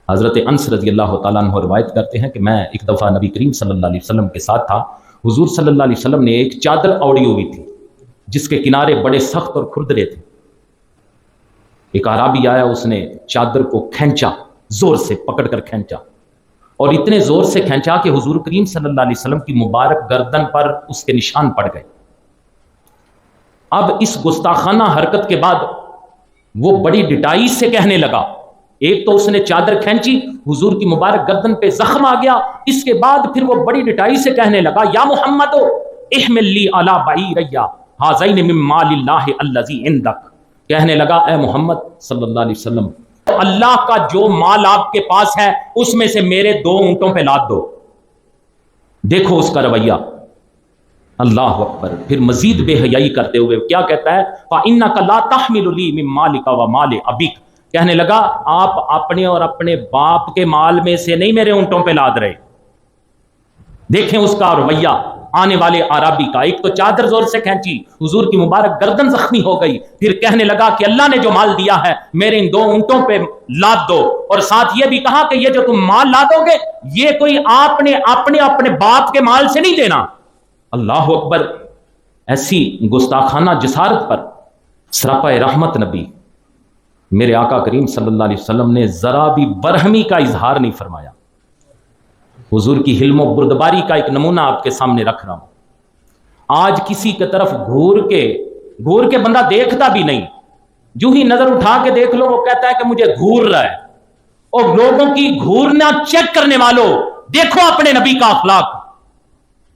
حضرت انس رضی اللہ تعالیٰ عنہ روایت کرتے ہیں کہ میں ایک دفعہ نبی کریم صلی اللہ علیہ وسلم کے ساتھ تھا. حضور صلی اللہ علیہ وسلم نے ایک چادر اوڑی ہوئی تھی جس کے کنارے بڑے سخت اور کھردرے تھے. ایک اعرابی آیا, اس نے چادر کو کھینچا, زور سے پکڑ کر کھینچا, اور اتنے زور سے کھینچا کہ حضور کریم صلی اللہ علیہ وسلم کی مبارک گردن پر اس کے نشان پڑ گئے. اب اس گستاخانہ حرکت کے بعد وہ بڑی ڈٹائی سے کہنے لگا, ایک تو اس نے چادر کھینچی, حضور کی مبارک گردن پہ زخم آ گیا, اس کے بعد پھر وہ بڑی ڈٹائی سے کہنے لگا, یا محمد احمل لی علی بعیریا ھذین من مال اللہ الذی عندک. کہنے لگا, اے محمد صلی اللہ علیہ وسلم, اللہ کا جو مال آپ کے پاس ہے اس میں سے میرے 2 اونٹوں پہ لاد دو. دیکھو اس کا رویہ, اللہ اکبر. پھر مزید بے حیائی کرتے ہوئے کیا کہتا ہے, فَإِنَّكَ لَا تَحْمِلُ لِي مِن مَالِكَ وَمَالِ أَبِيكَ. کہنے لگا, آپ اپنے اور اپنے باپ کے مال میں سے نہیں میرے اونٹوں پہ لاد رہے. دیکھیں اس کا رویہ آنے والے عربی کا. ایک تو چادر زور سے کھینچی, حضور کی مبارک گردن زخمی ہو گئی, پھر کہنے لگا کہ اللہ نے جو مال دیا ہے میرے ان 2 اونٹوں پہ لاد دو, اور ساتھ یہ بھی کہا کہ یہ جو تم مال لادو گے یہ کوئی آپ نے اپنے باپ کے مال سے نہیں دینا. اللہ اکبر. ایسی گستاخانہ جسارت پر سراپا رحمت نبی میرے آقا کریم صلی اللہ علیہ وسلم نے ذرا بھی برہمی کا اظہار نہیں فرمایا. حضور کی حلم و بردباری کا ایک نمونہ آپ کے سامنے رکھ رہا ہوں. آج کسی کی طرف گھور کے بندہ دیکھتا بھی نہیں, جو ہی نظر اٹھا کے دیکھ لو وہ کہتا ہے کہ مجھے گھور رہا ہے. اور لوگوں کی گھورنا چیک کرنے والوں, دیکھو اپنے نبی کا اخلاق,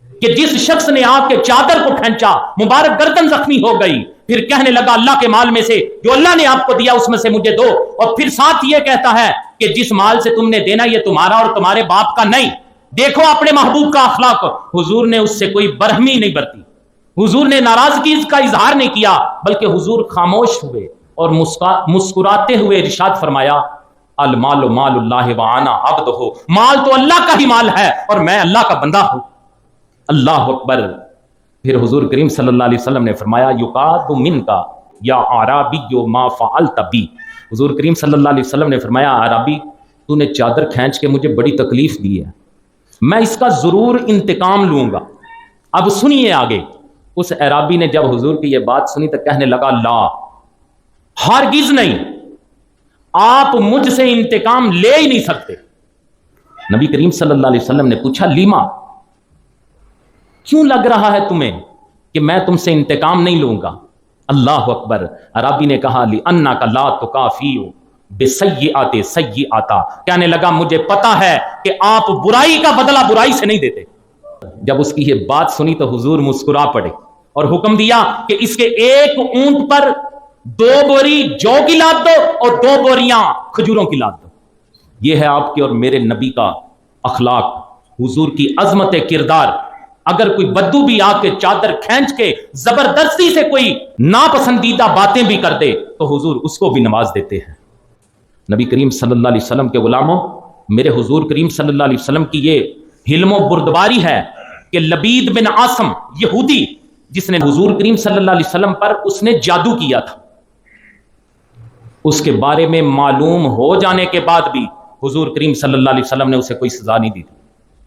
کہ جس شخص نے آ کے چادر کو کھینچا, مبارک گردن زخمی ہو گئی, پھر کہنے لگا اللہ کے مال میں سے جو اللہ نے آپ کو دیا اس میں سے مجھے دو, اور پھر ساتھ یہ کہتا ہے کہ جس مال سے تم نے دینا یہ تمہارا اور تمہارے باپ کا نہیں. دیکھو اپنے محبوب کا اخلاق. حضور نے اس سے کوئی برہمی نہیں برتی, حضور نے ناراضگی کا اظہار نہیں کیا, بلکہ حضور خاموش ہوئے اور مسکراتے ہوئے ارشاد فرمایا, المال مال اللہ وانا عبدہ. مال تو اللہ کا ہی مال ہے اور میں اللہ کا بندہ ہوں. اللہ اکبر. پھر حضور کریم صلی اللہ علیہ وسلم نے فرمایا, یقاد منک یا اعرابی ما فعلت بی. حضور کریم صلی اللہ علیہ وسلم نے فرمایا, اعرابی تو نے چادر کھینچ کے مجھے بڑی تکلیف دی ہے, میں اس کا ضرور انتقام لوں گا. اب سنیے آگے. اس اعرابی نے جب حضور کی یہ بات سنی تو کہنے لگا, لا, ہرگز نہیں, آپ مجھ سے انتقام لے ہی نہیں سکتے. نبی کریم صلی اللہ علیہ وسلم نے پوچھا, لیما, کیوں لگ رہا ہے تمہیں کہ میں تم سے انتقام نہیں لوں گا؟ اللہ اکبر. عربی نے کہا, لِأَنَّكَ لَا تُكَافِئُ بِسَيِّئَةٍ سَيِّئَةً. کہنے لگا, مجھے پتا ہے کہ آپ برائی کا بدلہ برائی سے نہیں دیتے. جب اس کی یہ بات سنی تو حضور مسکرا پڑے اور حکم دیا کہ اس کے 1 اونٹ پر 2 بوری جو کی لاد دو اور 2 بوریاں کھجوروں کی لاد دو. یہ ہے آپ کے اور میرے نبی کا اخلاق, حضور کی عظمت کردار. اگر کوئی بدو بھی آ کے چادر کھینچ کے زبردستی سے کوئی ناپسندیدہ باتیں بھی کر دے تو حضور اس کو بھی نواز دیتے ہیں. نبی کریم صلی اللہ علیہ وسلم کے غلاموں, میرے حضور کریم صلی اللہ علیہ وسلم کی یہ حلم و بردباری ہے کہ لبید بن عاصم یہودی, جس نے حضور کریم صلی اللہ علیہ وسلم پر اس نے جادو کیا تھا, اس کے بارے میں معلوم ہو جانے کے بعد بھی حضور کریم صلی اللہ علیہ وسلم نے اسے کوئی سزا نہیں دی تھی.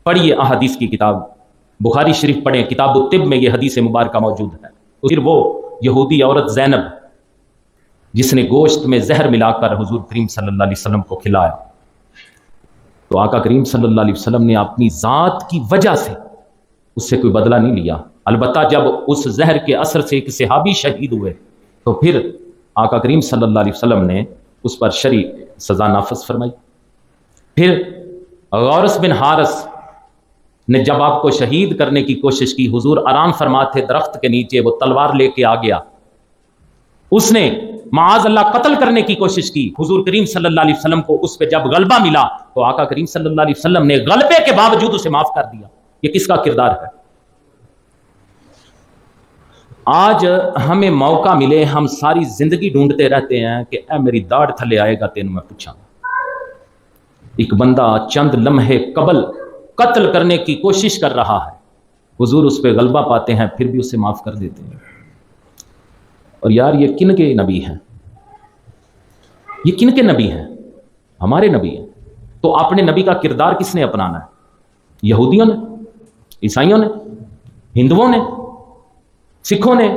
پڑھیے احادیث کی کتاب, بخاری شریف پڑھیں, کتاب الطب میں یہ حدیث مبارکہ موجود ہے. پھر وہ یہودی عورت زینب جس نے گوشت میں زہر ملا کر حضور کریم صلی اللہ علیہ وسلم کو کھلایا, تو آقا کریم صلی اللہ علیہ وسلم نے اپنی ذات کی وجہ سے اس سے کوئی بدلہ نہیں لیا. البتہ جب اس زہر کے اثر سے ایک صحابی شہید ہوئے تو پھر آقا کریم صلی اللہ علیہ وسلم نے اس پر شرعی سزا نافذ فرمائی. پھر غورث بن حارث نے جب آپ کو شہید کرنے کی کوشش کی, حضور آرام فرما تھے درخت کے نیچے, وہ تلوار لے کے آ گیا, اس نے معاذ اللہ قتل کرنے کی کوشش کی. حضور کریم صلی اللہ علیہ وسلم کو اس پہ جب غلبہ ملا تو آقا کریم صلی اللہ علیہ وسلم نے غلبے کے باوجود اسے معاف کر دیا. یہ کس کا کردار ہے؟ آج ہمیں موقع ملے, ہم ساری زندگی ڈھونڈتے رہتے ہیں کہ اے میری داڑھ تھلے آئے گا تینوں میں پوچھاں. ایک بندہ چند لمحے قبل قتل کرنے کی کوشش کر رہا ہے, حضور اس پہ غلبہ پاتے ہیں, پھر بھی اسے معاف کر دیتے ہیں. اور یار یہ کن کے نبی ہیں؟ یہ کن کے نبی ہیں؟ ہمارے نبی ہیں. تو اپنے نبی کا کردار کس نے اپنانا ہے؟ یہودیوں نے، عیسائیوں نے، ہندوؤں نے، سکھوں نے،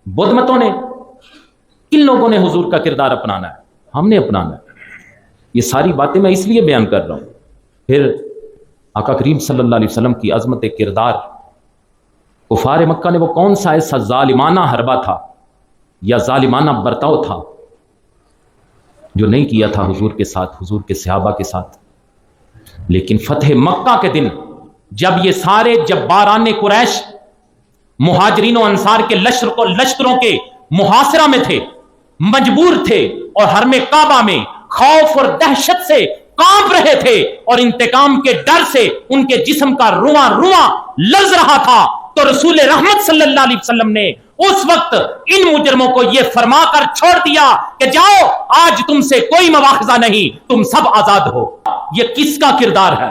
بدھ متوں نے، کن لوگوں نے حضور کا کردار اپنانا ہے؟ ہم نے اپنانا ہے۔ یہ ساری باتیں میں اس لیے بیان کر رہا ہوں۔ پھر آقا کریم صلی اللہ علیہ وسلم کی عظمت کردار، کفار مکہ نے وہ کون سا ایسا ظالمانہ حربہ تھا یا ظالمانہ برتاؤ تھا جو نہیں کیا تھا حضور کے ساتھ، حضور کے صحابہ کے ساتھ؟ لیکن فتح مکہ کے دن جب یہ سارے جباران قریش مہاجرین و انصار کے لشکروں کے محاصرہ میں تھے، مجبور تھے، اور حرم کعبہ میں خوف اور دہشت سے کانپ رہے تھے، اور انتقام کے ڈر سے ان کے جسم کا رواں رواں لرز رہا تھا، تو رسول رحمت صلی اللہ علیہ وسلم نے اس وقت ان مجرموں کو یہ فرما کر چھوڑ دیا کہ جاؤ، آج تم سے کوئی مواخذہ نہیں، تم سب آزاد ہو۔ یہ کس کا کردار ہے؟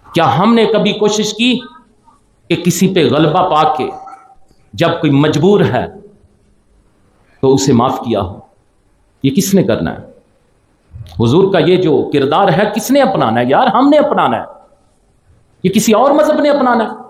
کیا ہم نے کبھی کوشش کی کہ کسی پہ غلبہ پا کے جب کوئی مجبور ہے تو اسے معاف کیا ہو؟ یہ کس نے کرنا ہے؟ حضور کا یہ جو کردار ہے کس نے اپنانا ہے؟ یار ہم نے اپنانا ہے، یہ کسی اور مذہب نے اپنانا ہے؟